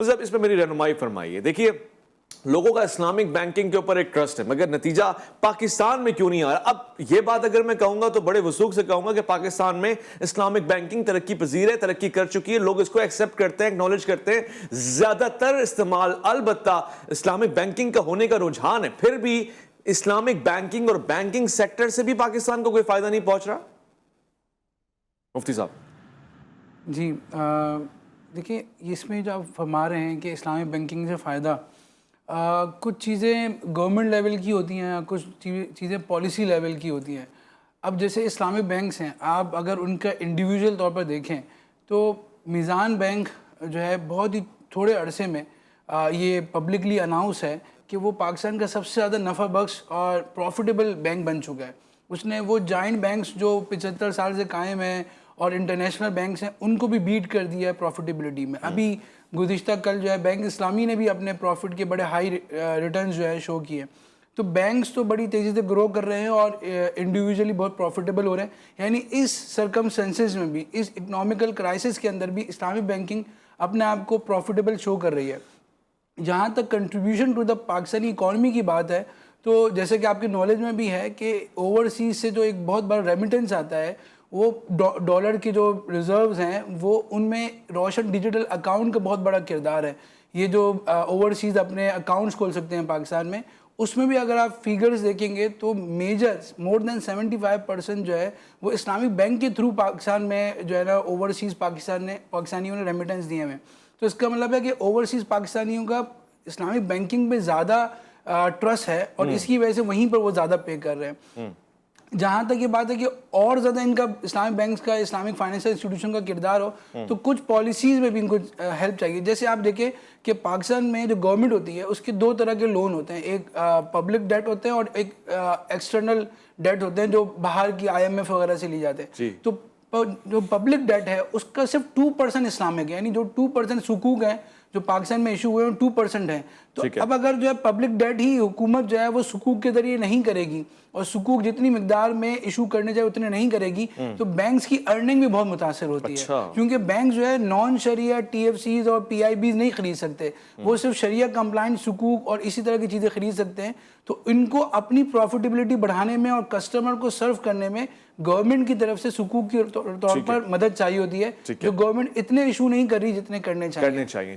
اب اس پہ میری رہنمائی فرمائیے. دیکھیے لوگوں کا اسلامک بینکنگ کے اوپر ایک ٹرسٹ ہے مگر نتیجہ پاکستان میں کیوں نہیں آ رہا. اب یہ بات اگر میں کہوں گا تو بڑے وثوق سے کہوں گا کہ پاکستان میں اسلامک بینکنگ ترقی پذیر ہے, ترقی کر چکی ہے, لوگ اس کو ایکسیپٹ کرتے ہیں, اکنالج کرتے ہیں. زیادہ تر استعمال البتہ اسلامک بینکنگ کا ہونے کا رجحان ہے, پھر بھی اسلامک بینکنگ اور بینکنگ سیکٹر سے بھی پاکستان کو کوئی فائدہ نہیں پہنچ رہا. مفتی صاحب جی دیکھیے اس میں جو آپ فرما رہے ہیں کہ اسلامی بینکنگ سے فائدہ کچھ چیزیں گورنمنٹ لیول کی ہوتی ہیں, کچھ چیزیں پالیسی لیول کی ہوتی ہیں. اب جیسے اسلامک بینکس ہیں, آپ اگر ان کا انڈیویجول طور پر دیکھیں تو میزان بینک جو ہے بہت ہی تھوڑے عرصے میں یہ پبلکلی اناؤنس ہے کہ وہ پاکستان کا سب سے زیادہ نفع بخش اور پروفیٹیبل بینک بن چکا ہے. اس نے وہ جائنٹ بینکس جو 75 سال سے قائم ہیں اور انٹرنیشنل بینکس ہیں ان کو بھی بیٹ کر دیا ہے پروفیٹیبلٹی میں. ابھی گزشتہ کل جو ہے بینک اسلامی نے بھی اپنے پروفٹ کے بڑے ہائی ریٹرنز جو ہے شو کیے. تو بینکس تو بڑی تیزی سے گرو کر رہے ہیں اور انڈیویجولی بہت پروفیٹیبل ہو رہے ہیں. یعنی اس سرکمسٹنسز میں بھی, اس اکنامیکل کرائسس کے اندر بھی اسلامی بینکنگ اپنے آپ کو پروفیٹیبل شو کر رہی ہے. جہاں تک contribution to the Pakistani economy کی بات ہے تو جیسے کہ آپ کی نالج میں بھی ہے کہ اوورسیز سے جو ایک بہت بڑا ریمیٹنس آتا ہے وہ ڈالر کے جو ریزروز ہیں وہ ان میں روشن ڈیجیٹل اکاؤنٹ کا بہت بڑا کردار ہے. یہ جو اوورسیز اپنے اکاؤنٹس کھول سکتے ہیں پاکستان میں, اس میں بھی اگر آپ فیگرز دیکھیں گے تو مور دین 75% جو ہے وہ اسلامک بینک کے تھرو پاکستان میں جو ہے نا اوورسیز پاکستانیوں نے ریمیٹنس دیے ہیں. تو اس کا مطلب ہے کہ اوورسیز پاکستانیوں کا اسلامک بینکنگ میں زیادہ ٹرسٹ ہے اور اس کی وجہ سے وہیں پر وہ زیادہ پے کر رہے ہیں. جہاں تک یہ بات ہے کہ اور زیادہ ان کا اسلامک بینکس کا, اسلامک فائنینشل انسٹیٹیوشن کا کردار ہو تو کچھ پالیسیز میں بھی ان کو ہیلپ چاہیے. جیسے آپ دیکھیں کہ پاکستان میں جو گورنمنٹ ہوتی ہے اس کے دو طرح کے لون ہوتے ہیں, ایک پبلک ڈیٹ ہوتے ہیں اور ایک ایکسٹرنل ڈیٹ ہوتے ہیں جو باہر کی IMF وغیرہ سے لی جاتے ہیں. تو جو پبلک ڈیٹ ہے اس کا صرف 2% اسلامک ہے, یعنی جو 2% سکوک ہیں جو پاکستان میں ایشو ہوئے ہیں 2% ہیں. تو اب اگر جو ہے پبلک ڈیٹ ہی حکومت جو ہے وہ سکوک کے ذریعے نہیں کرے گی اور سکوک جتنی مقدار میں ایشو کرنے چاہیے اتنے نہیں کرے گی تو بینکس کی ارننگ بھی بہت متاثر ہوتی ہے. کیونکہ بینک جو ہے نان شریعہ TFCs اور PIBs نہیں خرید سکتے, وہ صرف شریعہ کمپلائنٹ سکوک اور اسی طرح کی چیزیں خرید سکتے ہیں. تو ان کو اپنی پروفیٹیبلٹی بڑھانے میں اور کسٹمر کو سرو کرنے میں گورنمنٹ کی طرف سے سکوک کے طور پر مدد چاہیے ہوتی ہے, جو گورنمنٹ اتنے ایشو نہیں کر رہی جتنے کرنے چاہیے.